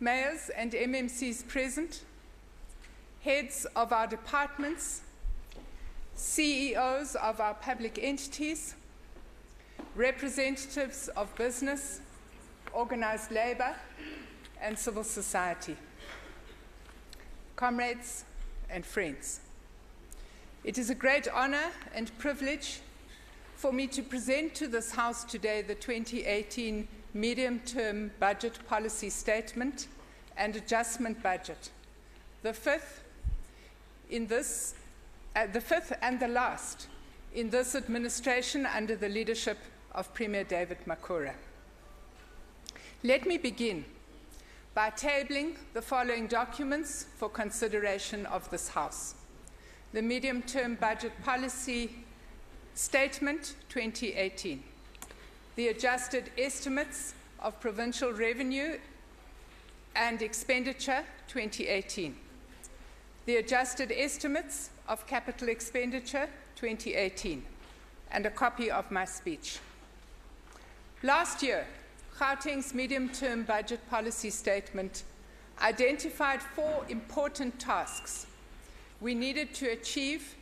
mayors and MMCs present, heads of our departments, CEOs of our public entities, representatives of business, organized labor, and civil society, comrades and friends. It is a great honor and privilege for me to present to this House today the 2018 Medium-Term Budget Policy Statement and Adjustment Budget, the fifth and the last in this administration under the leadership of Premier David Makhura. Let me begin by tabling the following documents for consideration of this House. The Medium-Term Budget Policy Statement 2018, the Adjusted Estimates of Provincial Revenue and Expenditure 2018, the Adjusted Estimates of Capital Expenditure 2018, and a copy of my speech. Last year, Gauteng's Medium-Term Budget Policy Statement identified 4 important tasks we needed to achieve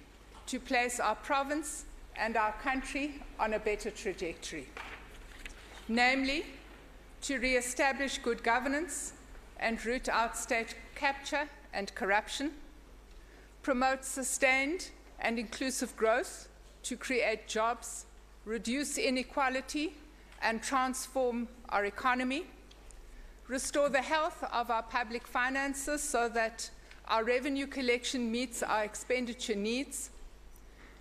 to place our province and our country on a better trajectory. Namely, to re-establish good governance and root out state capture and corruption, promote sustained and inclusive growth to create jobs, reduce inequality, and transform our economy, restore the health of our public finances so that our revenue collection meets our expenditure needs,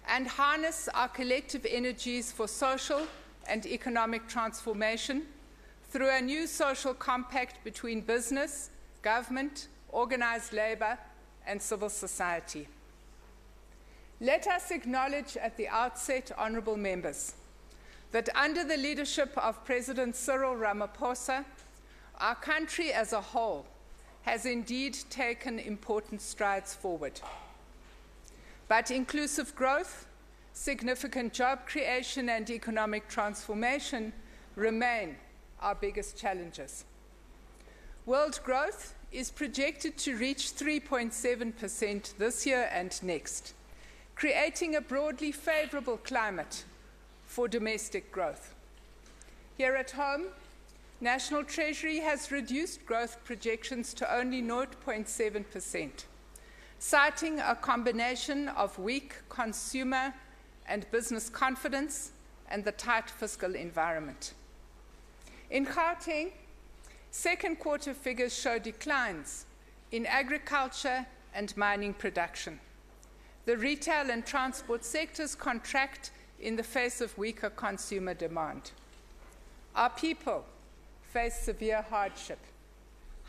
and harness our collective energies for social and economic transformation through a new social compact between business, government, organized labor, and civil society. Let us acknowledge at the outset, honorable members, that under the leadership of President Cyril Ramaphosa, our country as a whole has indeed taken important strides forward. But inclusive growth, significant job creation, and economic transformation remain our biggest challenges. World growth is projected to reach 3.7% this year and next, creating a broadly favorable climate for domestic growth. Here at home, National Treasury has reduced growth projections to only 0.7%, citing a combination of weak consumer and business confidence and the tight fiscal environment. In Gauteng, second quarter figures show declines in agriculture and mining production. The retail and transport sectors contract in the face of weaker consumer demand. Our people face severe hardship.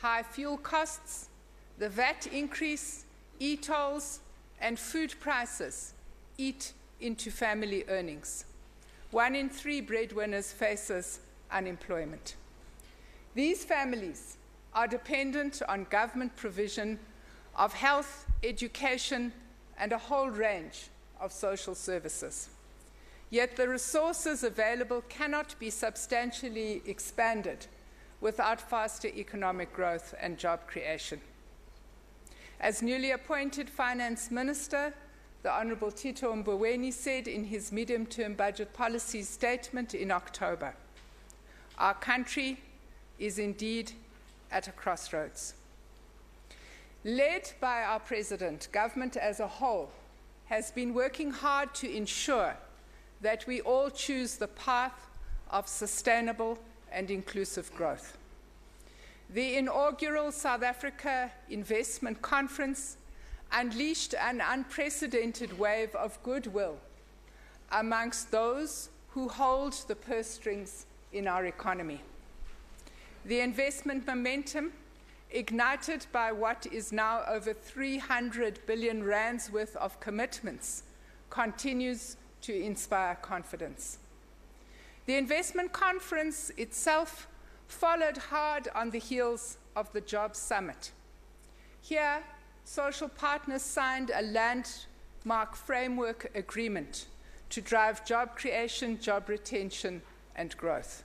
High fuel costs, the VAT increase, e-tolls, and food prices eat into family earnings. 1 in 3 breadwinners faces unemployment. These families are dependent on government provision of health, education, and a whole range of social services. Yet the resources available cannot be substantially expanded without faster economic growth and job creation. As newly appointed Finance Minister, the Honourable Tito Mboweni said in his medium-term budget policy statement in October, our country is indeed at a crossroads. Led by our President, government as a whole has been working hard to ensure that we all choose the path of sustainable and inclusive growth. The inaugural South Africa Investment Conference unleashed an unprecedented wave of goodwill amongst those who hold the purse strings in our economy. The investment momentum, ignited by what is now over 300 billion rands worth of commitments, continues to inspire confidence. The investment conference itself followed hard on the heels of the Jobs Summit. Here, social partners signed a landmark framework agreement to drive job creation, job retention, and growth.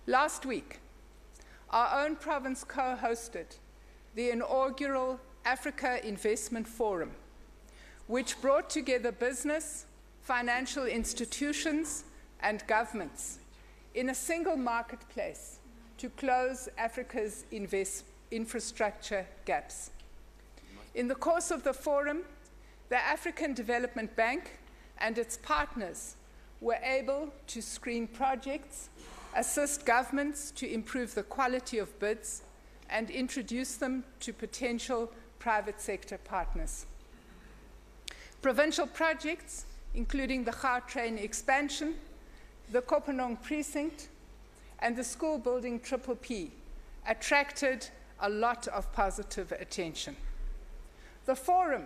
Last week, our own province co-hosted the inaugural Africa Investment Forum, which brought together business, financial institutions, and governments in a single marketplace to close Africa's infrastructure gaps. In the course of the forum, the African Development Bank and its partners were able to screen projects, assist governments to improve the quality of bids, and introduce them to potential private sector partners. Provincial projects, including the Gauteng expansion, the Kopanong precinct, and the school building Triple P, attracted a lot of positive attention. The forum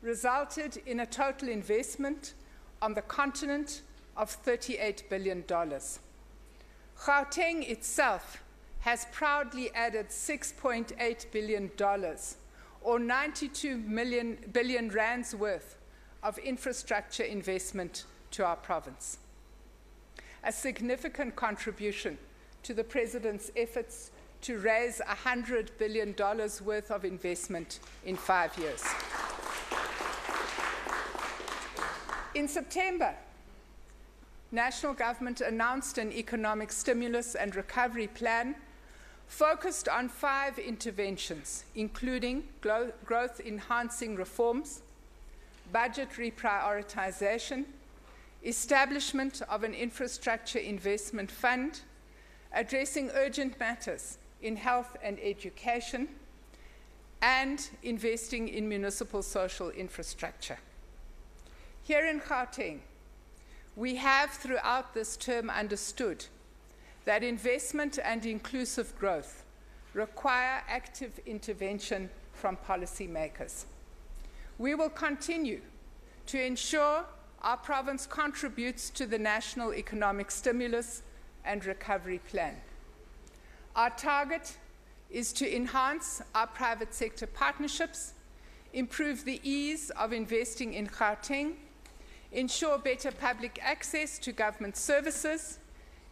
resulted in a total investment on the continent of $38 billion. Gauteng itself has proudly added $6.8 billion, or 92 billion rands worth of infrastructure investment to our province. A significant contribution to the President's efforts to raise $100 billion worth of investment in 5 years. In September, national government announced an economic stimulus and recovery plan focused on 5 interventions, including growth-enhancing reforms, budget reprioritization, establishment of an infrastructure investment fund, addressing urgent matters in health and education, and investing in municipal social infrastructure. Here in Gauteng, we have throughout this term understood that investment and inclusive growth require active intervention from policymakers. We will continue to ensure our province contributes to the national economic stimulus and recovery plan. Our target is to enhance our private sector partnerships, improve the ease of investing in Gauteng, ensure better public access to government services,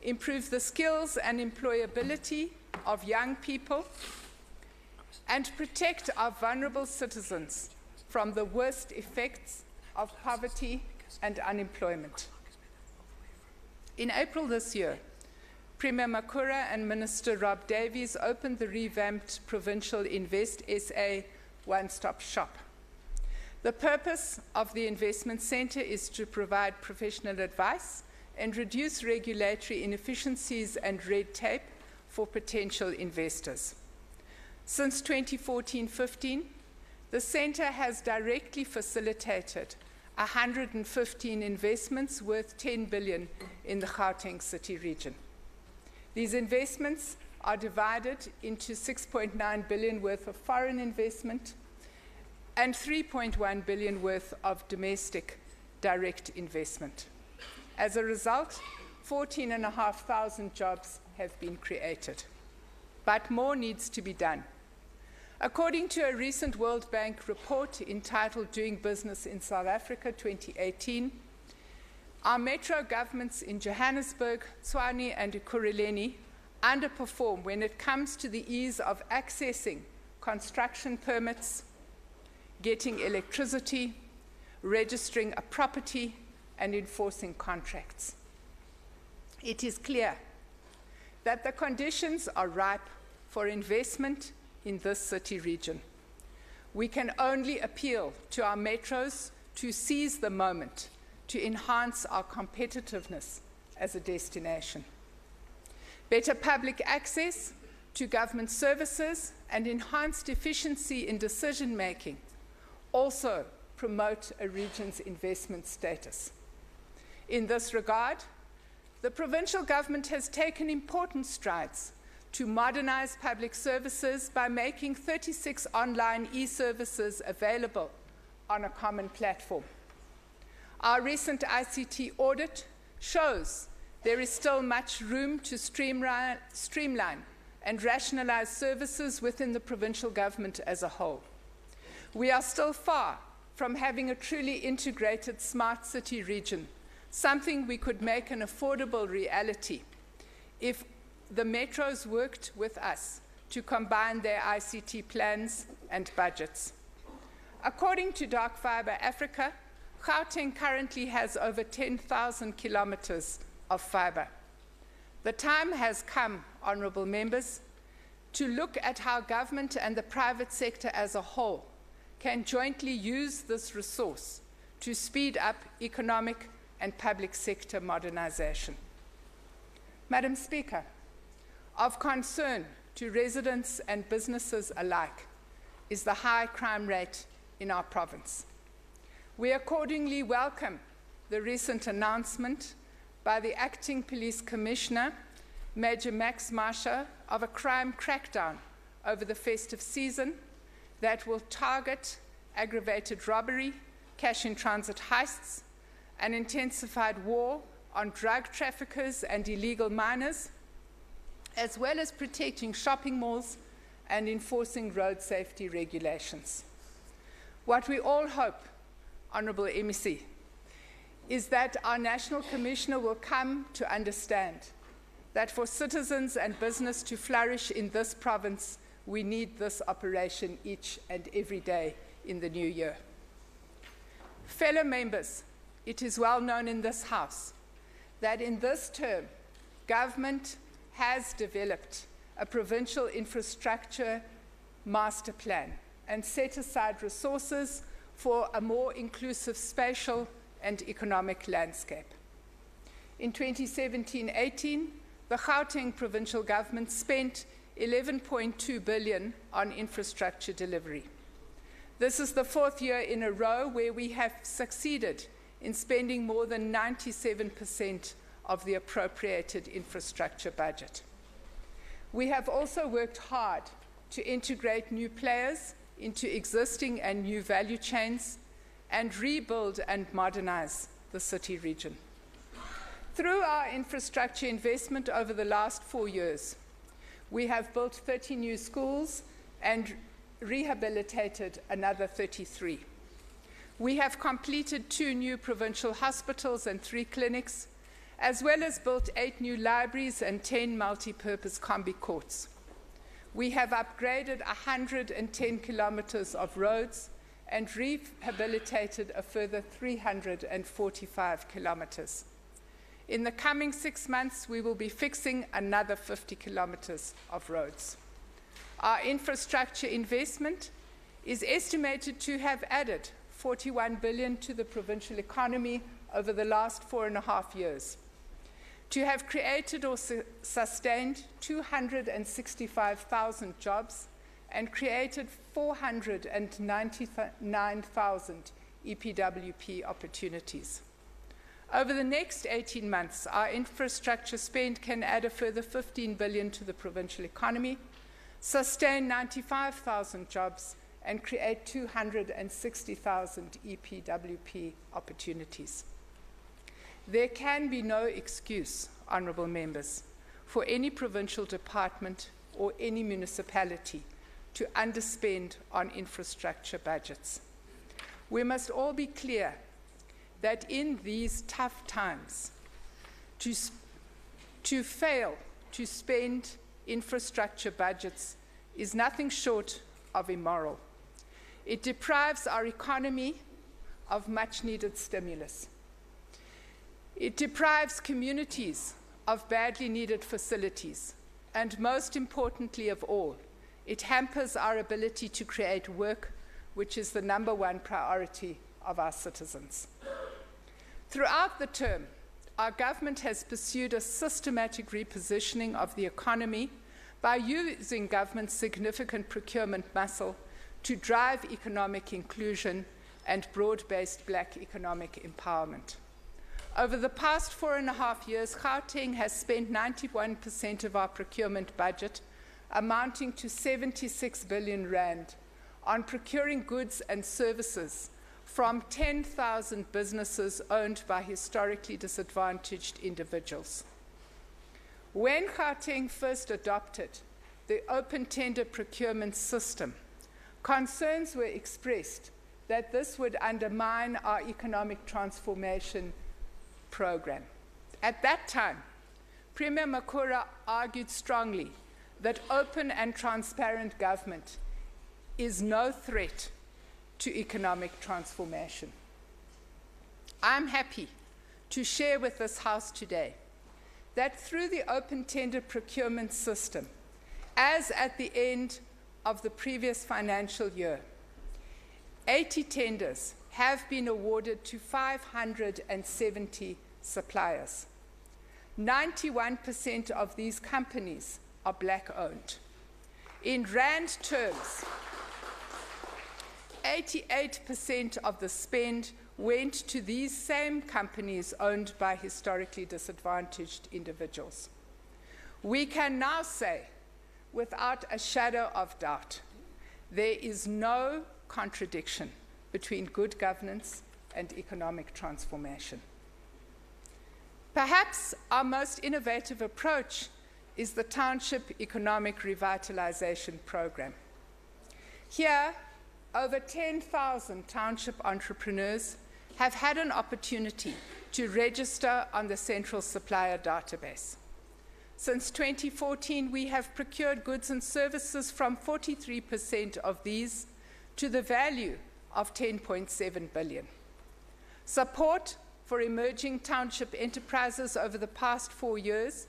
improve the skills and employability of young people, and protect our vulnerable citizens from the worst effects of poverty and unemployment. In April this year, Premier Makura and Minister Rob Davies opened the revamped Provincial Invest SA one-stop shop. The purpose of the investment centre is to provide professional advice and reduce regulatory inefficiencies and red tape for potential investors. Since 2014-15, the centre has directly facilitated 115 investments worth 10 billion in the Gauteng city region. These investments are divided into 6.9 billion worth of foreign investment and 3.1 billion worth of domestic direct investment. As a result, 14,500 jobs have been created. But more needs to be done. According to a recent World Bank report entitled Doing Business in South Africa 2018, our metro governments in Johannesburg, Tshwane, and Ekurhuleni underperform when it comes to the ease of accessing construction permits, getting electricity, registering a property, and enforcing contracts. It is clear that the conditions are ripe for investment in this city region. We can only appeal to our metros to seize the moment to enhance our competitiveness as a destination. Better public access to government services and enhanced efficiency in decision-making also promote a region's investment status. In this regard, the provincial government has taken important strides to modernize public services by making 36 online e-services available on a common platform. Our recent ICT audit shows there is still much room to streamline and rationalize services within the provincial government as a whole. We are still far from having a truly integrated smart city region, something we could make an affordable reality if the metros worked with us to combine their ICT plans and budgets. According to Dark Fibre Africa, Gauteng currently has over 10,000 kilometers of fibre. The time has come, honourable members, to look at how government and the private sector as a whole can jointly use this resource to speed up economic and public sector modernisation. Madam Speaker, of concern to residents and businesses alike is the high crime rate in our province. We accordingly welcome the recent announcement by the Acting Police Commissioner, Major Max Marsha, of a crime crackdown over the festive season that will target aggravated robbery, cash-in-transit heists, an intensified war on drug traffickers and illegal miners, as well as protecting shopping malls and enforcing road safety regulations. What we all hope, Honourable MEC, is that our National Commissioner will come to understand that for citizens and business to flourish in this province, we need this operation each and every day in the new year. Fellow members, it is well known in this House that in this term, government has developed a provincial infrastructure master plan and set aside resources for a more inclusive spatial and economic landscape. In 2017-18, the Gauteng provincial government spent 11.2 billion on infrastructure delivery. This is the fourth year in a row where we have succeeded in spending more than 97% of the appropriated infrastructure budget. We have also worked hard to integrate new players into existing and new value chains and rebuild and modernize the city region. Through our infrastructure investment over the last 4 years, we have built 30 new schools and rehabilitated another 33. We have completed 2 new provincial hospitals and 3 clinics, as well as built 8 new libraries and 10 multi-purpose combi courts. We have upgraded 110 kilometers of roads and rehabilitated a further 345 kilometers. In the coming 6 months, we will be fixing another 50 kilometers of roads. Our infrastructure investment is estimated to have added 41 billion to the provincial economy over the last 4.5 years, to have created or sustained 265,000 jobs and created 499,000 EPWP opportunities. Over the next 18 months, our infrastructure spend can add a further 15 billion to the provincial economy, sustain 95,000 jobs, and create 260,000 EPWP opportunities. There can be no excuse, honourable members, for any provincial department or any municipality to underspend on infrastructure budgets. We must all be clear that in these tough times, to fail to spend infrastructure budgets is nothing short of immoral. It deprives our economy of much-needed stimulus. It deprives communities of badly needed facilities, and most importantly of all, it hampers our ability to create work, which is the #1 priority of our citizens. Throughout the term, our government has pursued a systematic repositioning of the economy by using government's significant procurement muscle to drive economic inclusion and broad-based black economic empowerment. Over the past 4.5 years, Gauteng has spent 91% of our procurement budget, amounting to 76 billion rand, on procuring goods and services from 10,000 businesses owned by historically disadvantaged individuals. When Gauteng first adopted the open tender procurement system, concerns were expressed that this would undermine our economic transformation program. At that time, Premier Makura argued strongly that open and transparent government is no threat to economic transformation. I'm happy to share with this House today that through the open tender procurement system, as at the end of the previous financial year, 80 tenders have been awarded to 570 suppliers. 91% of these companies are black-owned. In rand terms, 88% of the spend went to these same companies owned by historically disadvantaged individuals. We can now say, without a shadow of doubt, there is no contradiction between good governance and economic transformation. Perhaps our most innovative approach is the Township Economic Revitalization Program. Here, over 10,000 township entrepreneurs have had an opportunity to register on the Central Supplier Database. Since 2014, we have procured goods and services from 43% of these to the value of 10.7 billion. Support for emerging township enterprises over the past 4 years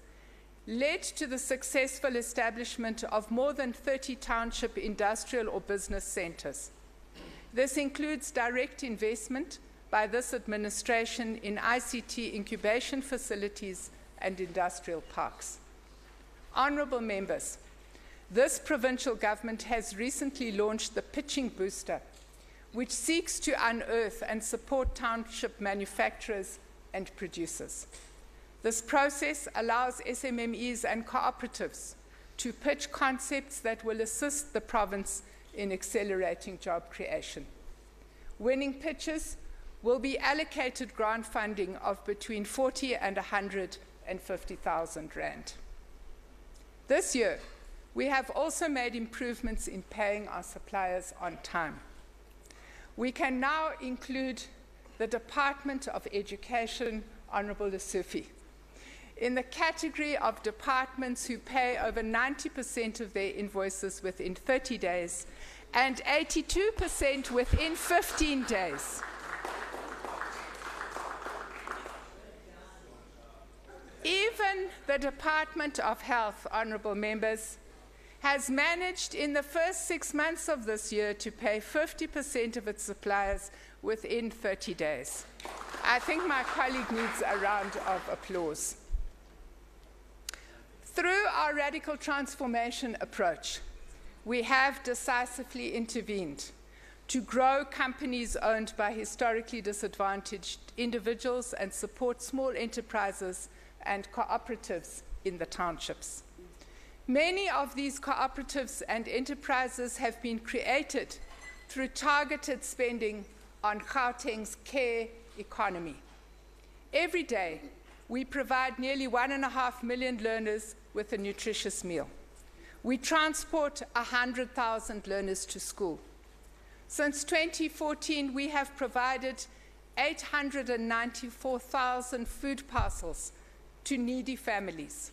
led to the successful establishment of more than 30 township industrial or business centers. This includes direct investment by this administration in ICT incubation facilities and industrial parks. Honourable members, this provincial government has recently launched the Pitching Booster, which seeks to unearth and support township manufacturers and producers. This process allows SMMEs and cooperatives to pitch concepts that will assist the province in accelerating job creation. Winning pitches will be allocated grant funding of between 40 and 150,000 rand. This year, we have also made improvements in paying our suppliers on time. We can now include the Department of Education, Honourable Lesufi, in the category of departments who pay over 90% of their invoices within 30 days and 82% within 15 days. Even the Department of Health, honourable members, has managed in the first 6 months of this year to pay 50% of its suppliers within 30 days. I think my colleague needs a round of applause. Through our radical transformation approach, we have decisively intervened to grow companies owned by historically disadvantaged individuals and support small enterprises and cooperatives in the townships. Many of these cooperatives and enterprises have been created through targeted spending on Gauteng's care economy. Every day, we provide nearly 1.5 million learners with a nutritious meal. We transport 100,000 learners to school. Since 2014, we have provided 894,000 food parcels to needy families.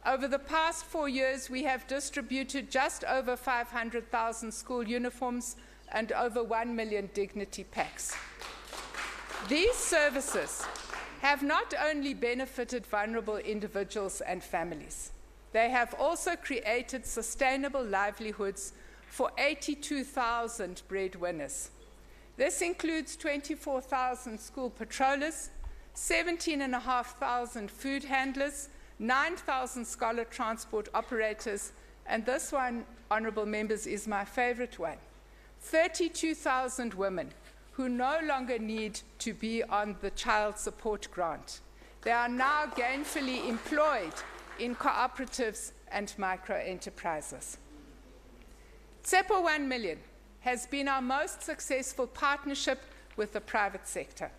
Over the past 4 years, we have distributed just over 500,000 school uniforms and over 1 million dignity packs. These services have not only benefited vulnerable individuals and families, they have also created sustainable livelihoods for 82,000 breadwinners. This includes 24,000 school patrollers, 17,500 food handlers, 9,000 scholar transport operators, and this one, honourable members, is my favourite one, 32,000 women who no longer need to be on the child support grant. They are now gainfully employed in cooperatives and micro-enterprises. Tsepo 1 Million has been our most successful partnership with the private sector.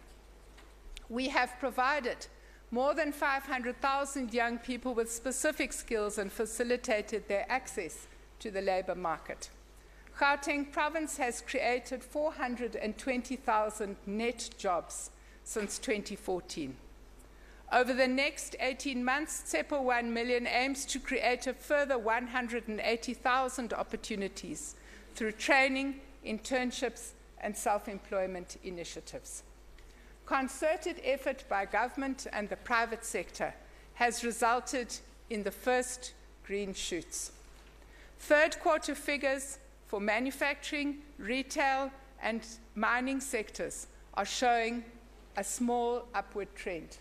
We have provided more than 500,000 young people with specific skills and facilitated their access to the labour market. Gauteng Province has created 420,000 net jobs since 2014. Over the next 18 months, TSEPO 1 Million aims to create a further 180,000 opportunities through training, internships, and self-employment initiatives. Concerted effort by government and the private sector has resulted in the first green shoots. Third quarter figures for manufacturing, retail, and mining sectors are showing a small upward trend.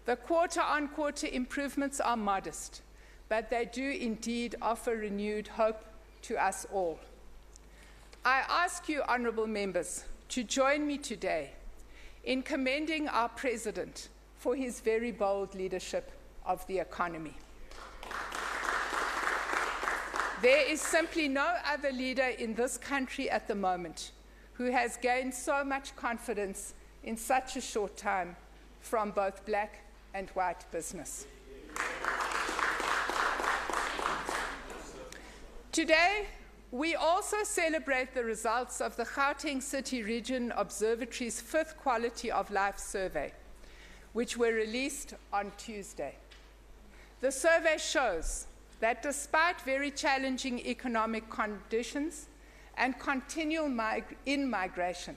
The quarter-on-quarter improvements are modest, but they do indeed offer renewed hope to us all. I ask you, honourable members, to join me today in commending our President for his very bold leadership of the economy. There is simply no other leader in this country at the moment who has gained so much confidence in such a short time from both black and white business. Today, we also celebrate the results of the Gauteng City Region Observatory's 5th Quality of Life survey, which were released on Tuesday. The survey shows that despite very challenging economic conditions and continual in-migration,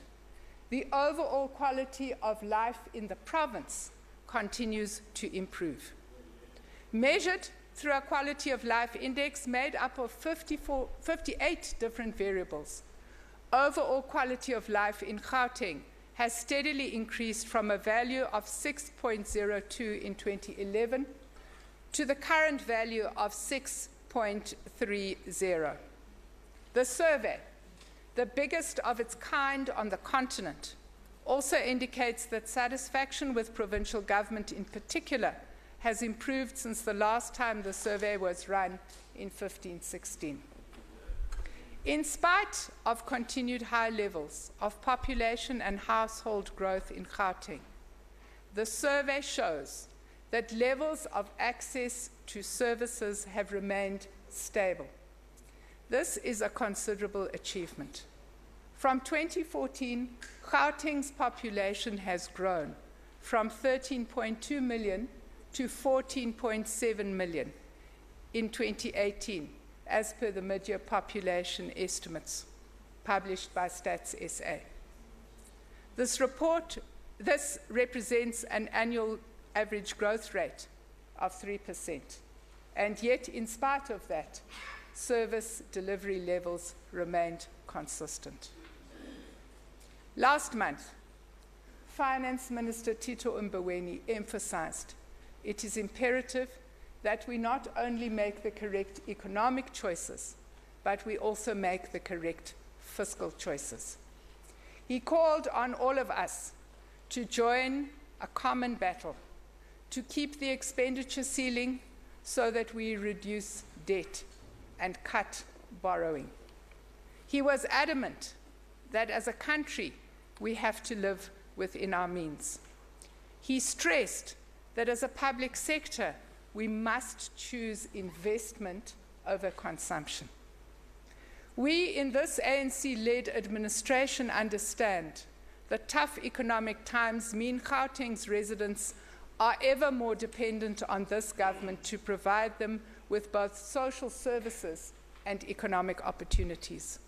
the overall quality of life in the province continues to improve. Measured through a quality of life index made up of 58 different variables, overall quality of life in Gauteng has steadily increased from a value of 6.02 in 2011 to the current value of 6.30. The survey, the biggest of its kind on the continent, also indicates that satisfaction with provincial government in particular has improved since the last time the survey was run in 15-16. In spite of continued high levels of population and household growth in Gauteng, the survey shows that levels of access to services have remained stable. This is a considerable achievement. From 2014, Gauteng's population has grown from 13.2 million to 14.7 million in 2018, as per the mid-year population estimates published by Stats SA. This represents an annual average growth rate of 3%, and yet, in spite of that, service delivery levels remained consistent. Last month, Finance Minister Tito Mboweni emphasized it is imperative that we not only make the correct economic choices, but we also make the correct fiscal choices. He called on all of us to join a common battle to keep the expenditure ceiling so that we reduce debt and cut borrowing. He was adamant that as a country, we have to live within our means. He stressed that as a public sector, we must choose investment over consumption. We in this ANC-led administration understand that tough economic times mean Gauteng's residents are ever more dependent on this government to provide them with both social services and economic opportunities.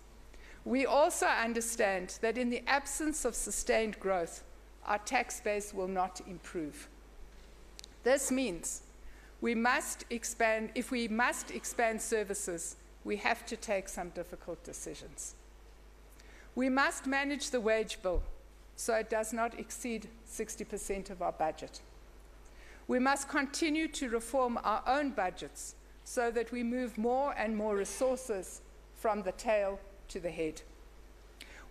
We also understand that in the absence of sustained growth, our tax base will not improve. This means if we must expand services, we have to take some difficult decisions. We must manage the wage bill so it does not exceed 60% of our budget. We must continue to reform our own budgets so that we move more and more resources from the tail to the head.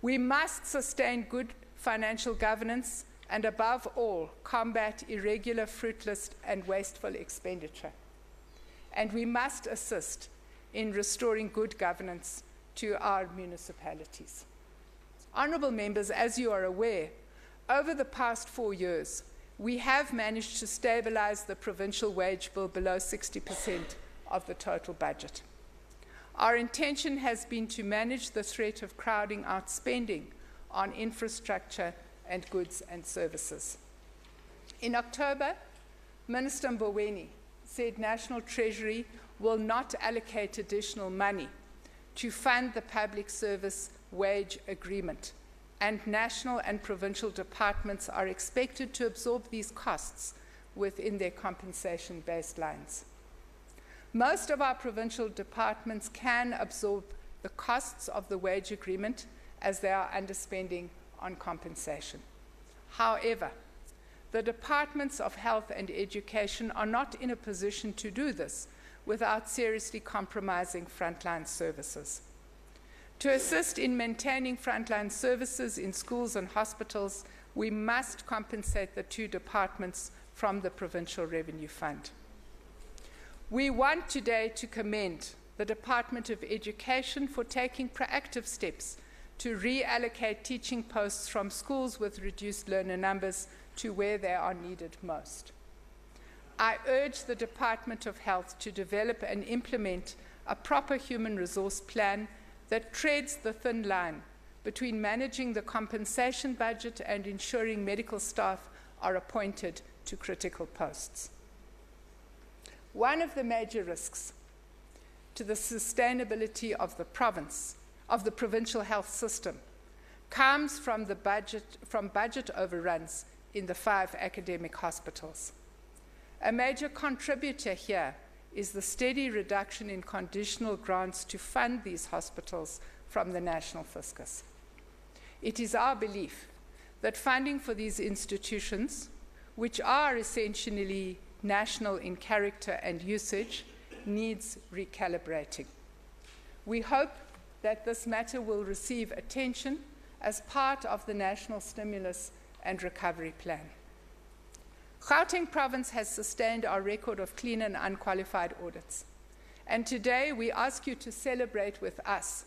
We must sustain good financial governance and, above all, combat irregular, fruitless, and wasteful expenditure. And we must assist in restoring good governance to our municipalities. Honourable members, as you are aware, over the past 4 years, we have managed to stabilise the provincial wage bill below 60% of the total budget. Our intention has been to manage the threat of crowding out spending on infrastructure and goods and services. In October, Minister Mboweni said National Treasury will not allocate additional money to fund the public service wage agreement, and national and provincial departments are expected to absorb these costs within their compensation baselines. Most of our provincial departments can absorb the costs of the wage agreement as they are underspending on compensation. However, the Departments of Health and Education are not in a position to do this without seriously compromising frontline services. To assist in maintaining frontline services in schools and hospitals, we must compensate the two departments from the Provincial Revenue Fund. We want today to commend the Department of Education for taking proactive steps to reallocate teaching posts from schools with reduced learner numbers to where they are needed most. I urge the Department of Health to develop and implement a proper human resource plan that treads the thin line between managing the compensation budget and ensuring medical staff are appointed to critical posts. One of the major risks to the sustainability of the provincial health system, comes from budget overruns in the 5 academic hospitals. A major contributor here is the steady reduction in conditional grants to fund these hospitals from the national fiscus. It is our belief that funding for these institutions, which are essentially national in character and usage, needs recalibrating. We hope that this matter will receive attention as part of the National Stimulus and Recovery Plan. Gauteng Province has sustained our record of clean and unqualified audits. And today we ask you to celebrate with us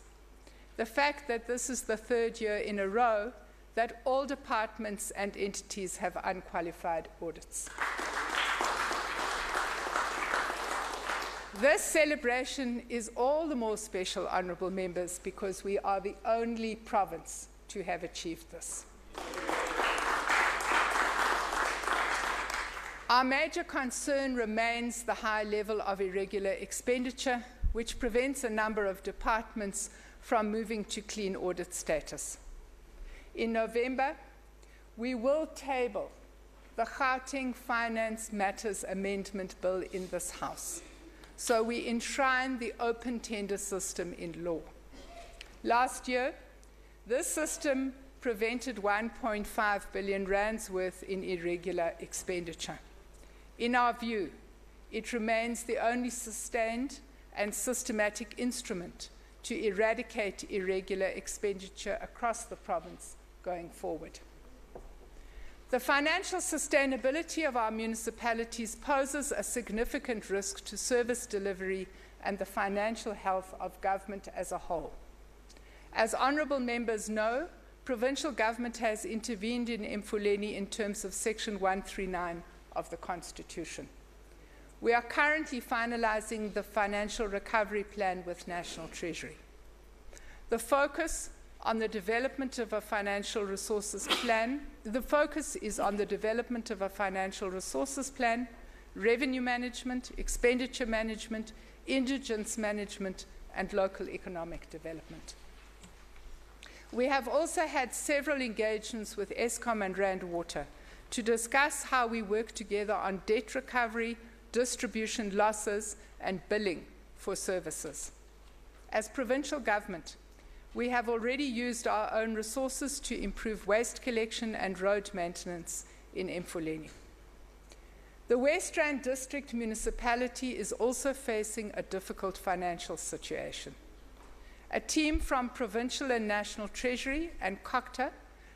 the fact that this is the 3rd year in a row that all departments and entities have unqualified audits. This celebration is all the more special, honourable members, because we are the only province to have achieved this. Our major concern remains the high level of irregular expenditure, which prevents a number of departments from moving to clean audit status. In November, we will table the Gauteng Finance Matters Amendment Bill in this House, so we enshrine the open tender system in law. Last year, this system prevented 1.5 billion rands worth in irregular expenditure. In our view, it remains the only sustained and systematic instrument to eradicate irregular expenditure across the province going forward. The financial sustainability of our municipalities poses a significant risk to service delivery and the financial health of government as a whole. As honourable members know, provincial government has intervened in Mfuleni in terms of Section 139 of the Constitution. We are currently finalising the financial recovery plan with National Treasury. The focus on the development of a financial resources plan, revenue management, expenditure management, indigence management, and local economic development. We have also had several engagements with Eskom and Rand Water to discuss how we work together on debt recovery, distribution losses, and billing for services. As provincial government, we have already used our own resources to improve waste collection and road maintenance in Mfuleni. The West Rand District Municipality is also facing a difficult financial situation. A team from Provincial and National Treasury and COCTA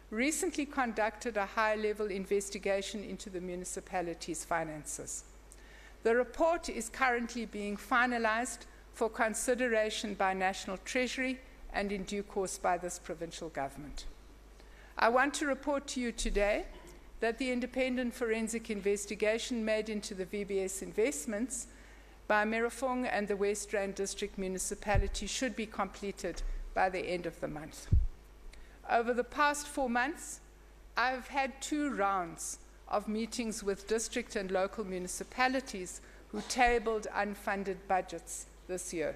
recently conducted a high-level investigation into the municipality's finances. The report is currently being finalised for consideration by National Treasury and in due course by this provincial government. I want to report to you today that the independent forensic investigation made into the VBS investments by Merafong and the West Rand District Municipality should be completed by the end of the month. Over the past 4 months, I've had 2 rounds of meetings with district and local municipalities who tabled unfunded budgets this year.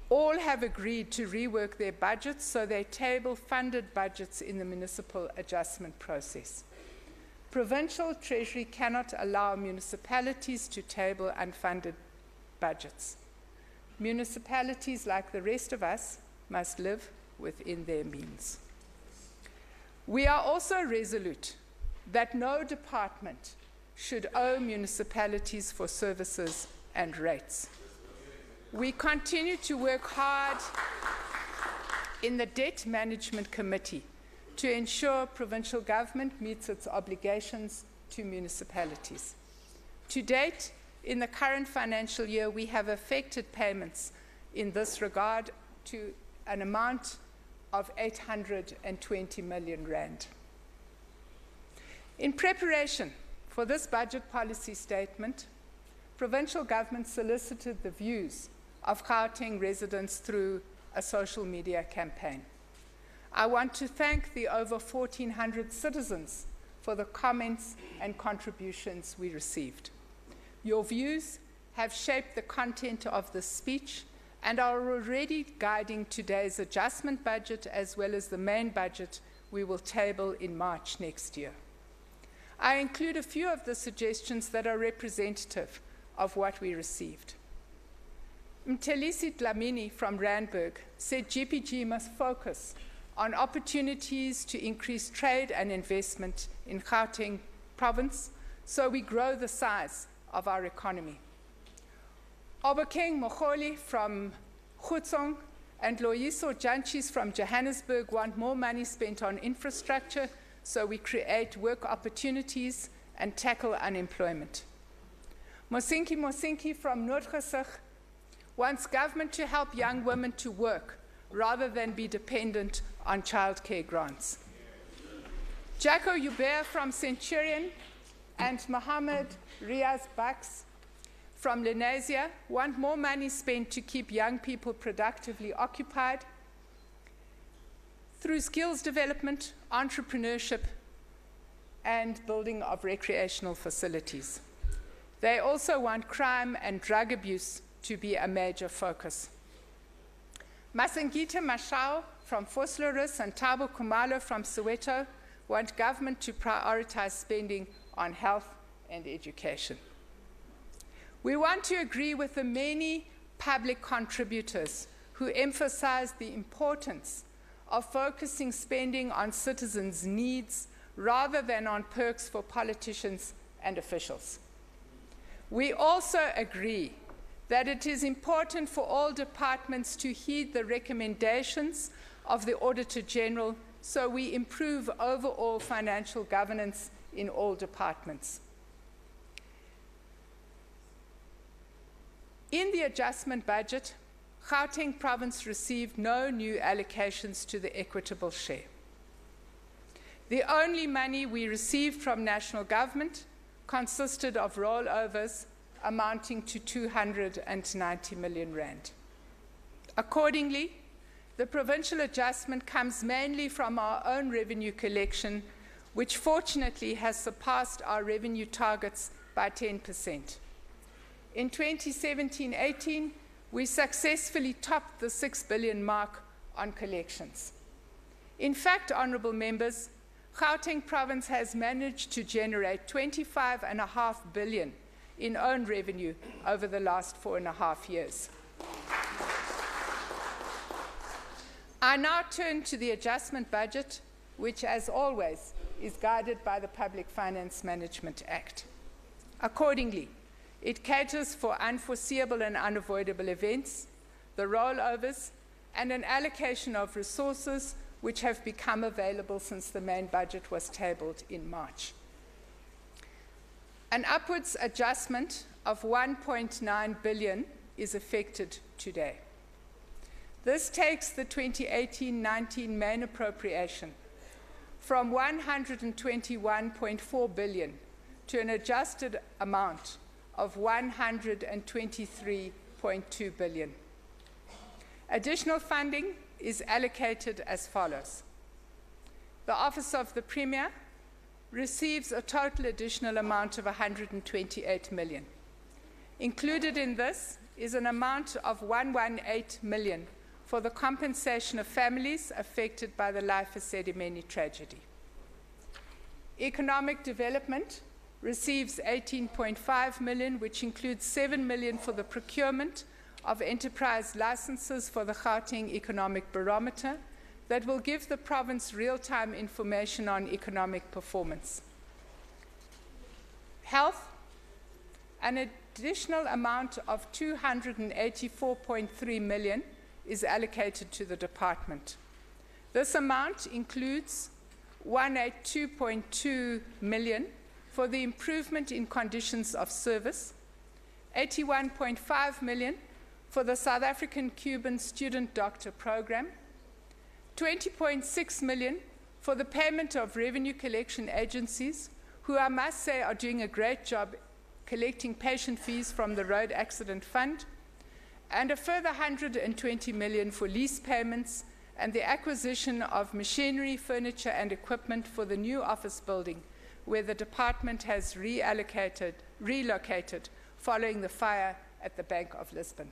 All have agreed to rework their budgets so they table funded budgets in the municipal adjustment process. Provincial Treasury cannot allow municipalities to table unfunded budgets. Municipalities, like the rest of us, must live within their means. We are also resolute that no department should owe municipalities for services and rates. We continue to work hard in the Debt Management Committee to ensure provincial government meets its obligations to municipalities. To date, in the current financial year, we have effected payments in this regard to an amount of 820 million rand. In preparation for this budget policy statement, provincial government solicited the views of Gauteng residents through a social media campaign. I want to thank the over 1,400 citizens for the comments and contributions we received. Your views have shaped the content of this speech and are already guiding today's adjustment budget as well as the main budget we will table in March next year. I include a few of the suggestions that are representative of what we received. Mtelisi Dlamini from Randburg said GPG must focus on opportunities to increase trade and investment in Gauteng province so we grow the size of our economy. Obakeng Mogoli from Gauteng and Loyiso Janchis from Johannesburg want more money spent on infrastructure so we create work opportunities and tackle unemployment. Mosinki from Noordgesig wants government to help young women to work rather than be dependent on childcare grants. Jacko Hubert from Centurion and Mohammed Riaz Baks from Lenasia want more money spent to keep young people productively occupied through skills development, entrepreneurship, and building of recreational facilities. They also want crime and drug abuse to be a major focus. Masangita Mashao from Vosloorus and Thabo Khumalo from Soweto want government to prioritize spending on health and education. We want to agree with the many public contributors who emphasize the importance of focusing spending on citizens' needs rather than on perks for politicians and officials. We also agree that it is important for all departments to heed the recommendations of the Auditor General so we improve overall financial governance in all departments. In the adjustment budget, Gauteng province received no new allocations to the equitable share. The only money we received from national government consisted of rollovers amounting to 290 million rand. Accordingly, the provincial adjustment comes mainly from our own revenue collection, which fortunately has surpassed our revenue targets by 10%. In 2017-18, we successfully topped the 6 billion mark on collections. In fact, honourable members, Gauteng province has managed to generate 25.5 billion in own revenue over the last 4.5 years. I now turn to the adjustment budget, which, as always, is guided by the Public Finance Management Act. Accordingly, it caters for unforeseeable and unavoidable events, the rollovers, and an allocation of resources which have become available since the main budget was tabled in March. An upwards adjustment of 1.9 billion is effected today. This takes the 2018-19 main appropriation from 121.4 billion to an adjusted amount of 123.2 billion. Additional funding is allocated as follows. The Office of the Premier receives a total additional amount of 128 million. Included in this is an amount of 118 million for the compensation of families affected by the Life Esedimeni tragedy. Economic Development receives 18.5 million, which includes 7 million for the procurement of enterprise licenses for the Gauteng Economic Barometer that will give the province real-time information on economic performance. Health, an additional amount of 284.3 million is allocated to the department. This amount includes 182.2 million for the improvement in conditions of service, 81.5 million for the South African Cuban Student Doctor Program, 20.6 million for the payment of revenue collection agencies, who I must say are doing a great job collecting patient fees from the Road Accident Fund, and a further 120 million for lease payments and the acquisition of machinery, furniture and equipment for the new office building, where the department has relocated following the fire at the Bank of Lisbon.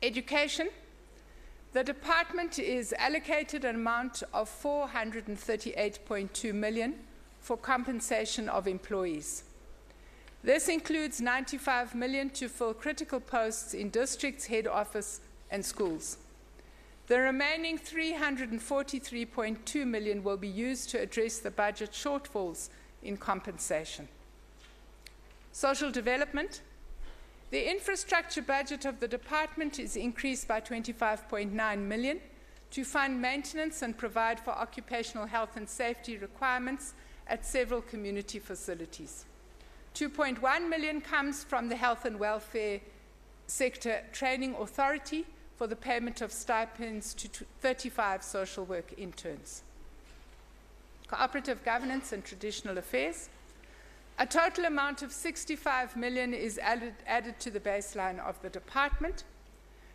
Education. The department is allocated an amount of 438.2 million for compensation of employees. This includes 95 million to fill critical posts in districts, head office and schools. The remaining 343.2 million will be used to address the budget shortfalls in compensation. Social development. The infrastructure budget of the department is increased by 25.9 million to fund maintenance and provide for occupational health and safety requirements at several community facilities. 2.1 million comes from the Health and Welfare Sector Training Authority for the payment of stipends to 35 social work interns. Cooperative governance and traditional affairs. A total amount of 65 million is added to the baseline of the department.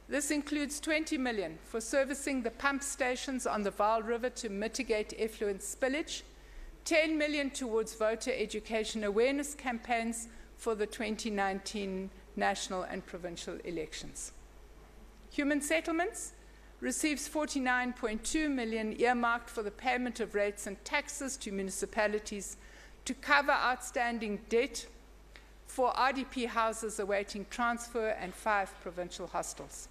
This includes 20 million for servicing the pump stations on the Vaal River to mitigate effluent spillage, 10 million towards voter education awareness campaigns for the 2019 national and provincial elections. Human Settlements receives 49.2 million earmarked for the payment of rates and taxes to municipalities to cover outstanding debt for RDP houses awaiting transfer and 5 provincial hostels.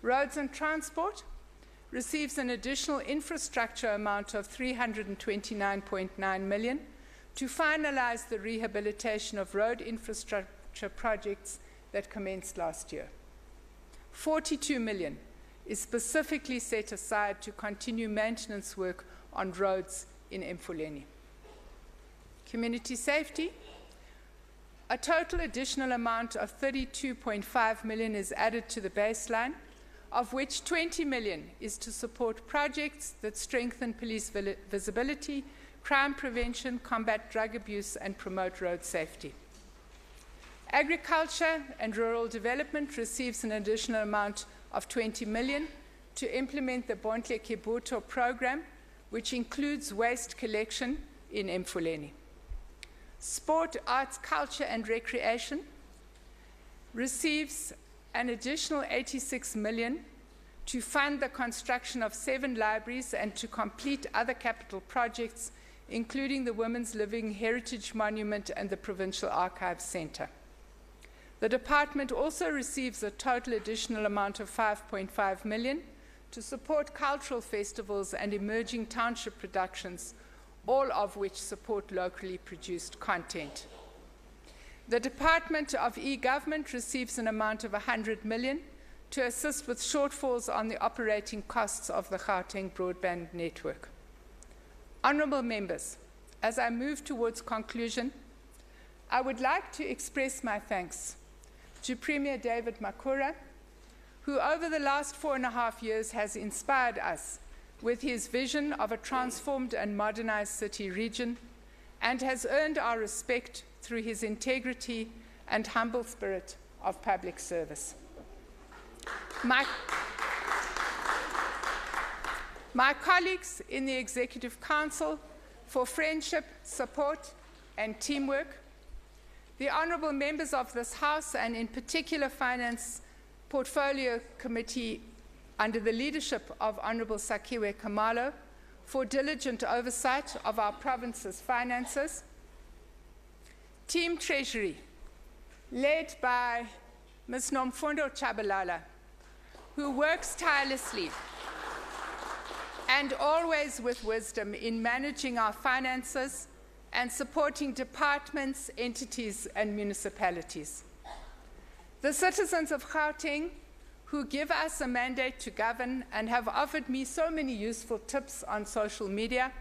Roads and Transport receives an additional infrastructure amount of 329.9 million to finalize the rehabilitation of road infrastructure projects that commenced last year. 42 million is specifically set aside to continue maintenance work on roads in Mfuleni. Community safety. A total additional amount of 32.5 million is added to the baseline, of which 20 million is to support projects that strengthen police visibility, crime prevention, combat drug abuse, and promote road safety. Agriculture and Rural Development receives an additional amount of 20 million to implement the Bontle Kibuto program, which includes waste collection in Mfuleni. Sport, Arts, Culture and Recreation receives an additional 86 million to fund the construction of 7 libraries and to complete other capital projects, including the Women's Living Heritage Monument and the Provincial Archives Centre. The department also receives a total additional amount of 5.5 million to support cultural festivals and emerging township productions, all of which support locally produced content. The Department of E-Government receives an amount of 100 million to assist with shortfalls on the operating costs of the Gauteng broadband network. Honourable members, as I move towards conclusion, I would like to express my thanks to Premier David Makura, who over the last 4.5 years has inspired us with his vision of a transformed and modernized city region and has earned our respect through his integrity and humble spirit of public service. My colleagues in the Executive Council, for friendship, support, and teamwork. The honourable members of this House, and in particular Finance Portfolio Committee under the leadership of Honourable Sakiwe Kamalo, for diligent oversight of our province's finances. Team Treasury, led by Ms. Nomfundo Chabalala, who works tirelessly and always with wisdom in managing our finances and supporting departments, entities, and municipalities. The citizens of Gauteng, who give us a mandate to govern and have offered me so many useful tips on social media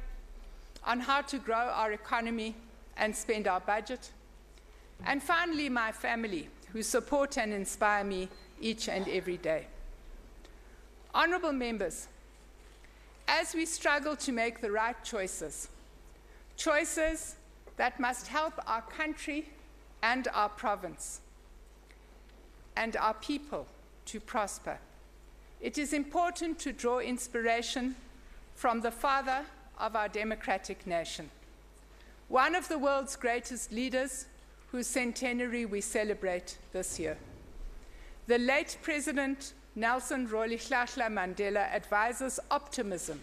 on how to grow our economy and spend our budget. And finally, my family, who support and inspire me each and every day. Honourable members, as we struggle to make the right choices, choices that must help our country and our province and our people to prosper, it is important to draw inspiration from the father of our democratic nation, one of the world's greatest leaders whose centenary we celebrate this year. The late President Nelson Rolihlahla Mandela advises optimism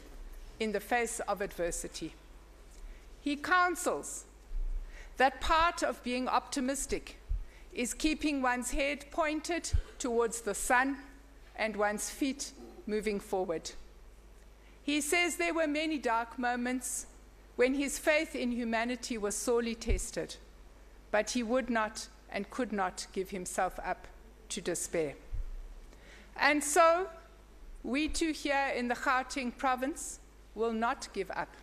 in the face of adversity. He counsels that part of being optimistic is keeping one's head pointed towards the sun and one's feet moving forward. He says there were many dark moments when his faith in humanity was sorely tested, but he would not and could not give himself up to despair. And so, we too here in the Gauteng province will not give up,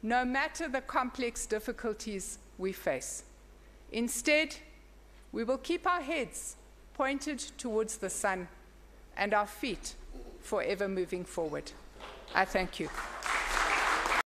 no matter the complex difficulties we face. Instead, we will keep our heads pointed towards the sun and our feet forever moving forward. I thank you.